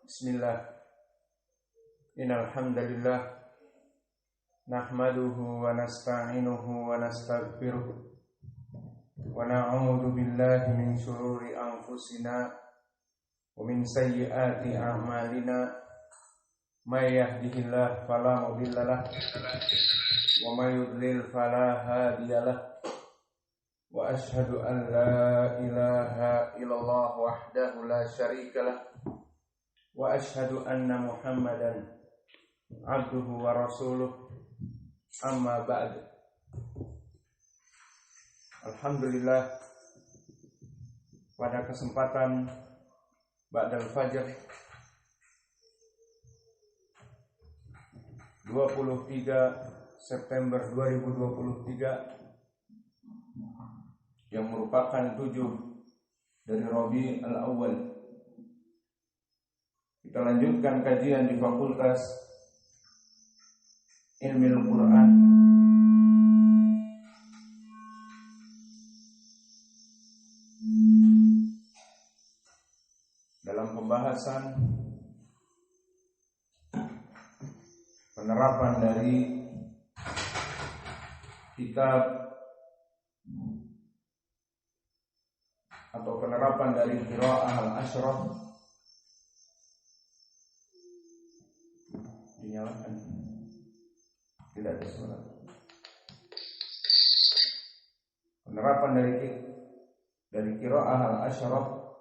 Bismillah. Innal hamdalillah nahmaduhu wa nasta'inuhu wa nastaghfiruh wa na'udzu billahi min shururi anfusina wa min sayyiati a'malina may yahdihillahu fala mudhillalah wa may yudlil fala hadiyalah wa asyhadu an la ilaha illallah wahdahu la syarikalah wa asyhadu anna Muhammadan abduhu wa rasuluh amma ba'd. Alhamdulillah, pada kesempatan ba'dal fajr 23 September 2023 yang merupakan 7 dari Rabi al-Awwal, kita lanjutkan kajian di Fakultas Ilmu Al-Quran dalam pembahasan penerapan dari kitab atau penerapan dari Qiraah al-Ashraf. Dinyalakan, tidak ada suara. Penerapan dari Qiraah al-Ashraf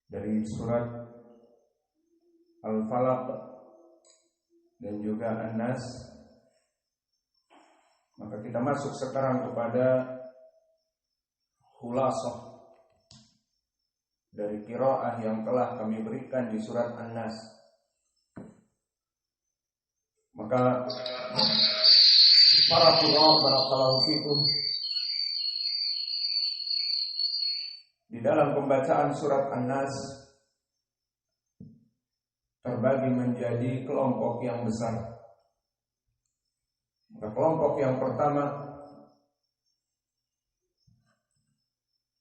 dari surat Al-Falaq dan juga An-Nas. Maka kita masuk sekarang kepada khulasah dari qiraah yang telah kami berikan di surat An-Nas. Maka para qurra barakallahu fikum, di dalam pembacaan surat An-Nas terbagi menjadi kelompok yang besar. Maka kelompok yang pertama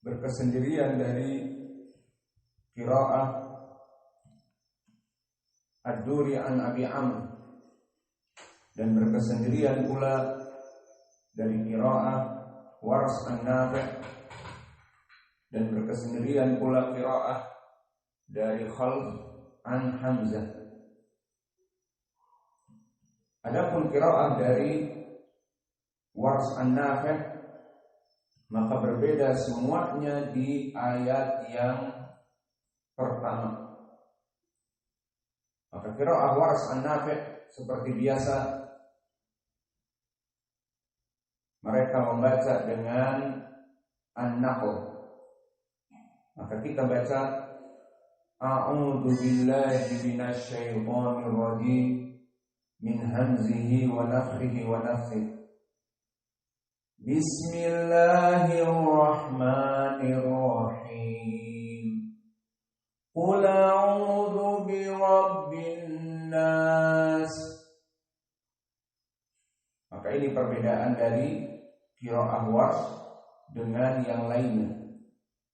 berkesendirian dari qiraah Ad-Duri an Abi Amr, dan berkesendirian pula dari qiraah Wars an-Nafi', dan berkesendirian pula qiraah dari Khalf an Hamzah. Adapun qiraah dari Wars an-Nafi' maka berbeda semuanya di ayat yang pertama. Maka qiraah Wars an-Nafi' seperti biasa mereka membaca dengan An-Nahl. Maka kita baca A'udzu billahi minasy syaithanir rajim min hamzihi wa nafthihi wa nafthihi. Bismillahirrahmanirrahim. Qul a'udzu birabbin nas. Maka ini perbedaan dari qiraah Warsh dengan yang lainnya.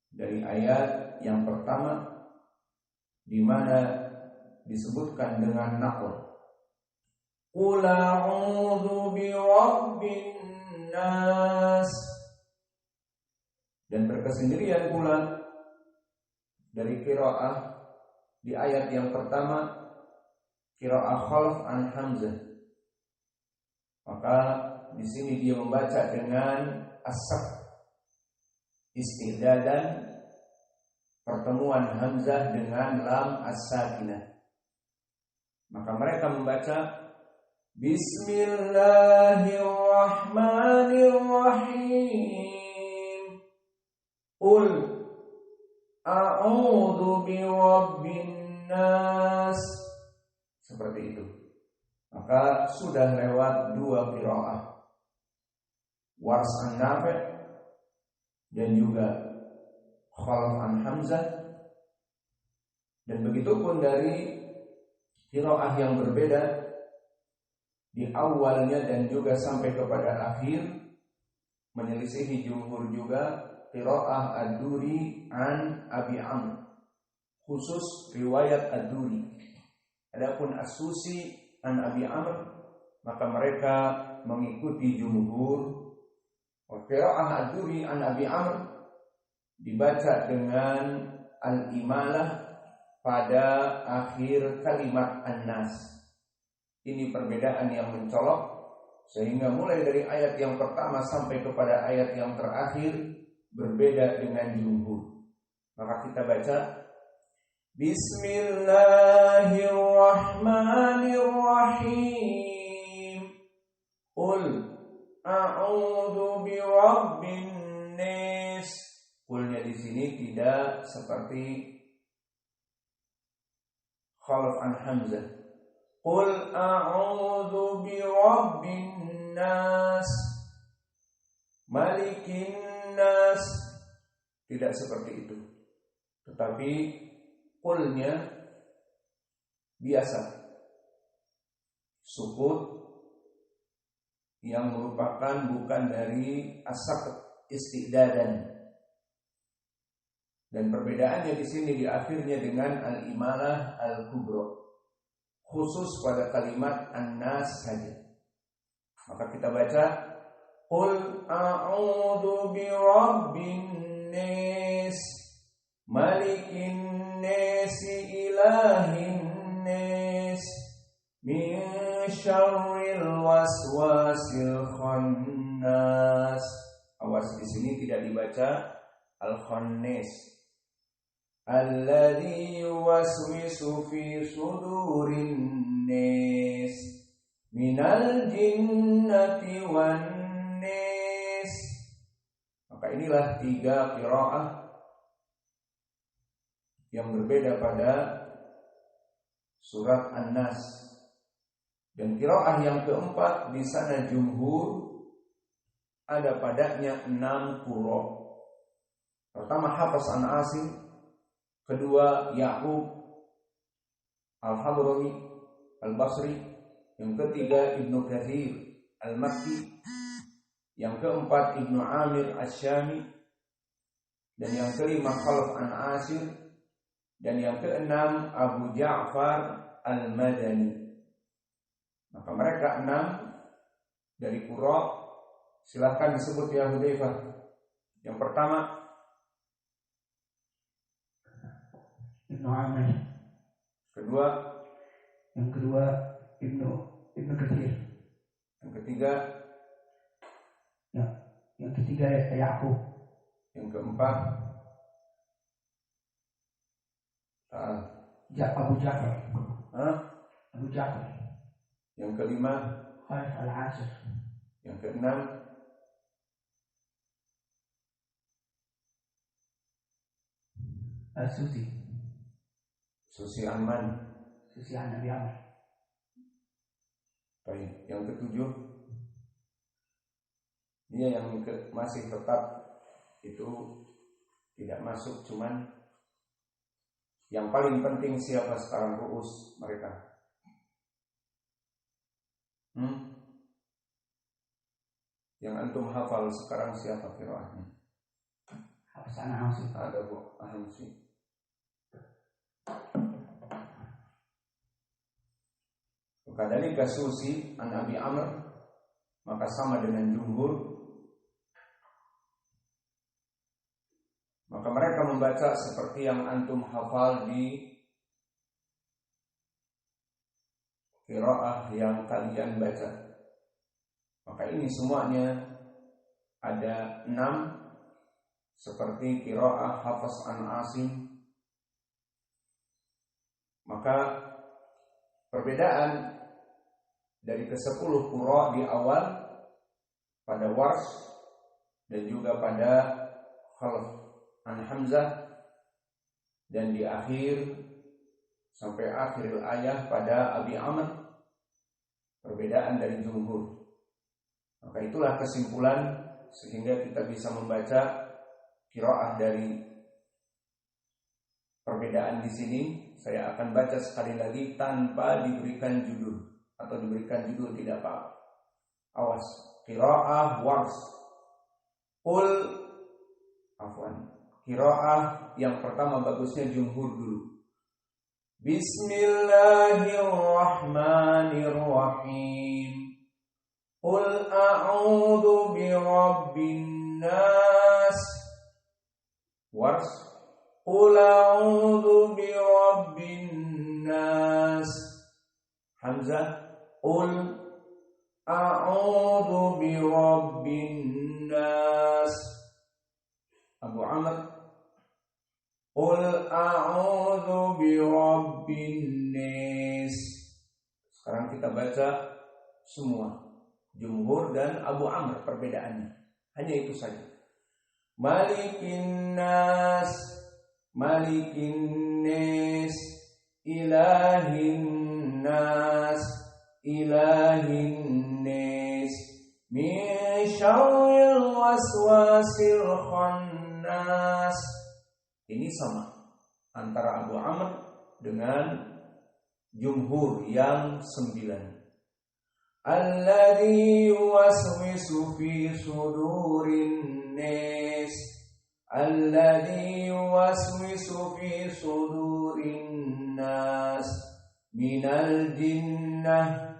Dari ayat yang pertama di mana disebutkan dengan naql. Qul a'udzu birabbin nas. Dan berkesendirian pula dari qiraah di ayat yang pertama qiraah Khalf an Hamzah. Maka di sini dia membaca dengan as-saq, istiddadan pertemuan Hamzah dengan lam as-sakinah. Maka mereka membaca Bismillahirrahmanirrahim. Qul a'udzu birabbin nas. Seperti itu. Maka sudah lewat 2 qiraah, Wars an-Nafi' dan juga Khalf an Hamzah. Dan begitu pun dari qiraah yang berbeda di awalnya dan juga sampai kepada akhir, menyelisihi jumhur juga qiraah Ad-Duri an Abi Amr, khusus riwayat Ad-Duri. Adapun As-Susi an Abi Amr, maka mereka mengikuti jumhur. Qiraah Ad-Duri an Abi Amr dibaca dengan al-imalah pada akhir kalimat an-nas. Ini perbedaan yang mencolok, sehingga mulai dari ayat yang pertama sampai kepada ayat yang terakhir berbeda dengan jumhur. Maka kita baca Bismillahirrahmanirrahim. Qul a'udzu birabbin nas. Qulnya di sini tidak seperti khalaf an Hamzah. Qul a'udzu birabbin nas, malikin nas. Tidak seperti itu. Tetapi qulnya biasa, sukut yang merupakan bukan dari as-saqt istidadan. Dan perbedaannya di sini di akhirnya dengan al-imalah al-kubra, khusus pada kalimat an-nas saja. Maka kita baca Qul a'udzu birabbin nas, malikin nas, ilahin nas, min syarril waswasil khannas. Awas, di sini tidak dibaca al-khannas. Alladzi yuwaswisu fi sudurin nas minal jinnati wan nas. Maka inilah 3 qiraah yang berbeda pada surat An-Nas. Dan qiraah yang keempat di sana jumhur ada padanya 6 qurra. Pertama Hafs an Asim, kedua Ya'qub Al-Hadrami Al-Basri, yang ketiga Ibnu Katsir Al-Makki, yang keempat Ibnu Amir Asy-Syami, dan yang kelima Khalaf an Asir, dan yang keenam Abu Ja'far Al-Madani. Maka mereka 6 dari qurra. Silakan disebut ya Hudzaifah. Yang pertama Ibnu Amir. Yang kedua Ibnu Katsir. Yang ketiga Ya'qub. Yang keempat Abu Ja'far. Abu Ja'far. Yang kelima Khalaf al-Asir. Yang keenam Susi Aman. Susi an Abi Amr. Baik, yang ketujuh dia yang masih tetap itu tidak masuk, cuman yang paling penting siapa sekarang ru'us mereka. Yang antum hafal sekarang siapa qiraahnya? Hasan Asim. Ada Bu Ahamsi. Kadalika Susi an Abi Amr, maka sama dengan jumhur. Maka mereka membaca seperti yang antum hafal di qiraah yang kalian baca. Maka ini semuanya ada 6, seperti qiraah Hafs an Asim. Maka perbedaan dari ke-10 qurra di awal pada Warsh dan juga pada Khalaf an Hamzah, dan di akhir sampai akhir ayat pada Abi Amr, perbedaan dari jumhur. Maka itulah kesimpulan sehingga kita bisa membaca qiraah dari perbedaan di sini. Saya akan baca sekali lagi tanpa diberikan judul, atau diberikan judul tidak apa-apa. Awas, qiraah Warsh. Qiraah yang pertama bagusnya jumhur dulu. Bismillahirrahmanirrahim. Qul a'udzu birabbin nas. Wars. Qul a'udzu birabbin nas. Hamzah. Qul a'udzu birabbin nas. Abu Amr. Qul a'udzu birabbin nas. Sekarang kita baca semua. Jumhur dan Abu Amr perbedaannya. Hanya itu saja. Malikin nas, malikin nas, ilahin nas, ilahin nas, min syarril waswasil khannas. Ini sama antara Abu Amr dengan jumhur yang 9. Alladzi yuwaswisu fi sudurin nas. Alladzi yuwaswisu fi sudurin nas minal jinnah.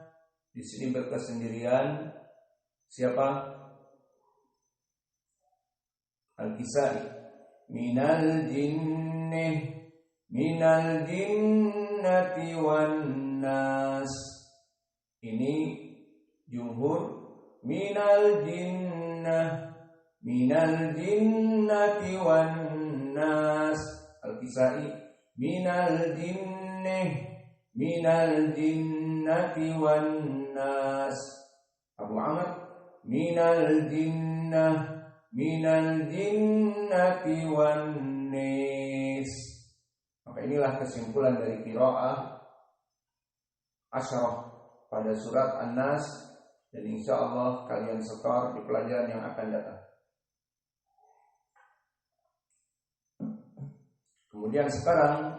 Di sini berkesendirian siapa? Al-Kisai. Minal jinnati wan nas. Ini jumhur. Minal jinnati wan nas. Al-Kisai. Minal jinnati wan nas. Abu Amr. Minal jinnati wan nas. Maka inilah kesimpulan dari qiraah Asyarah pada surat An-Nas, dan insya Allah kalian setor di pelajaran yang akan datang. Kemudian sekarang,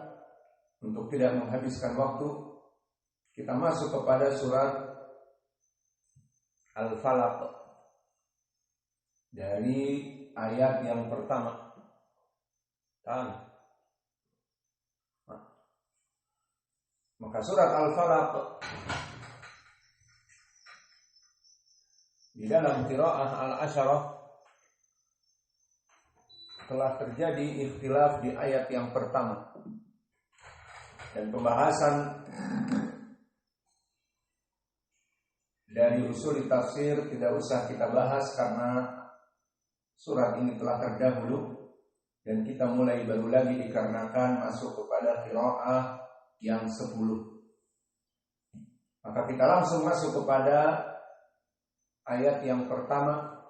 untuk tidak menghabiskan waktu, kita masuk kepada surat Al-Falaq dari ayat yang pertama. Maka surat Al-Falaq di dalam qiraah Al-Asyarah telah terjadi ikhtilaf di ayat yang pertama. Dan pembahasan dari usul tafsir tidak usah kita bahas karena surat ini telah terdahulu, dan kita mulai baru lagi dikarenakan masuk kepada qiraah yang 10. Maka kita langsung masuk kepada ayat yang pertama.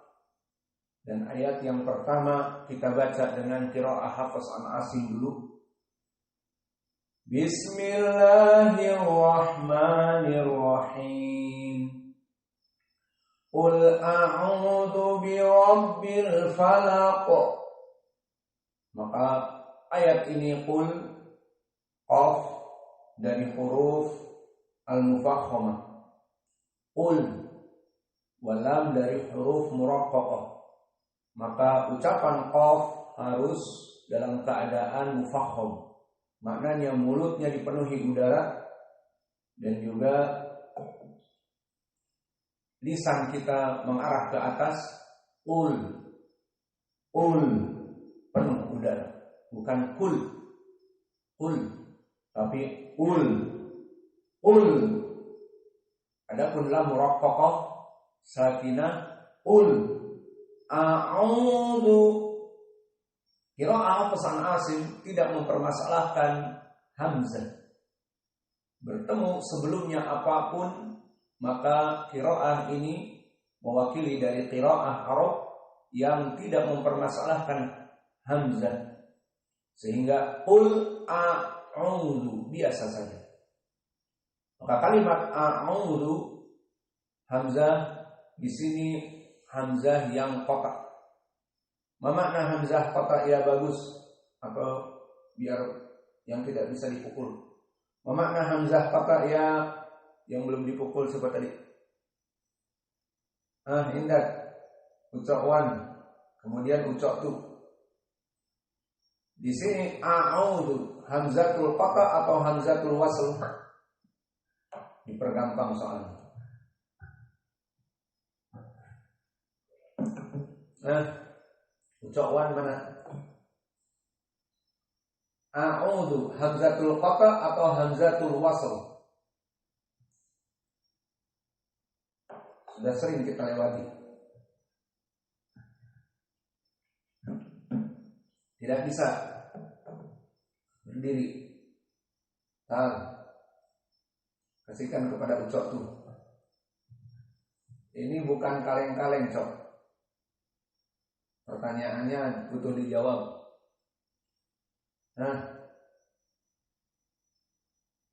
Dan ayat yang pertama kita baca dengan qiraah Hafs an Asim dulu. Bismillahirrahmanirrahim. Qul a'udzu birabbil falaq. Maka ayat ini qul, qaf dari huruf al-mufakhamah. Qul walam dari huruf muraqqaqah. Maka ucapan qaf harus dalam keadaan mufakham. Maknanya mulutnya dipenuhi udara, dan juga lisan kita mengarah ke atas. Ul penuh udara, bukan kul tapi ul. Adapun lam muraqqaqah sakinah ul. A'udzu. Qiraah pesan Asim tidak mempermasalahkan hamzah. Bertemu sebelumnya apapun, maka qiraah ini mewakili dari qiraah Arab yang tidak mempermasalahkan hamzah. Sehingga qul a'udzu biasa saja. Maka kalimat a'udzu, hamzah di sini hamzah yang kotak. Makna hamzah kotak ya bagus, atau biar yang tidak bisa dipukul. Makna hamzah kotak ya yang belum dipukul seperti tadi. Indah. Ucok wan, kemudian ucok tu. Di sini a'udzu hamzatul qata atau hamzatul wasl? Dipergampang soalnya. Nah, ucapan mana? A'udzu hamzatul qata atau hamzatul wasl? Sudah sering kita lewati. Tidak bisa berdiri. Kasihkan kepada Ucok tuh. Ini bukan kaleng-kaleng, Cok. Pertanyaannya butuh dijawab.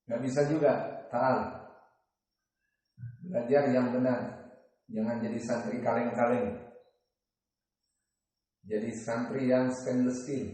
Nggak bisa juga. Belajar yang benar. Jangan jadi santri kaleng-kaleng. Jadi santri yang stainless steel.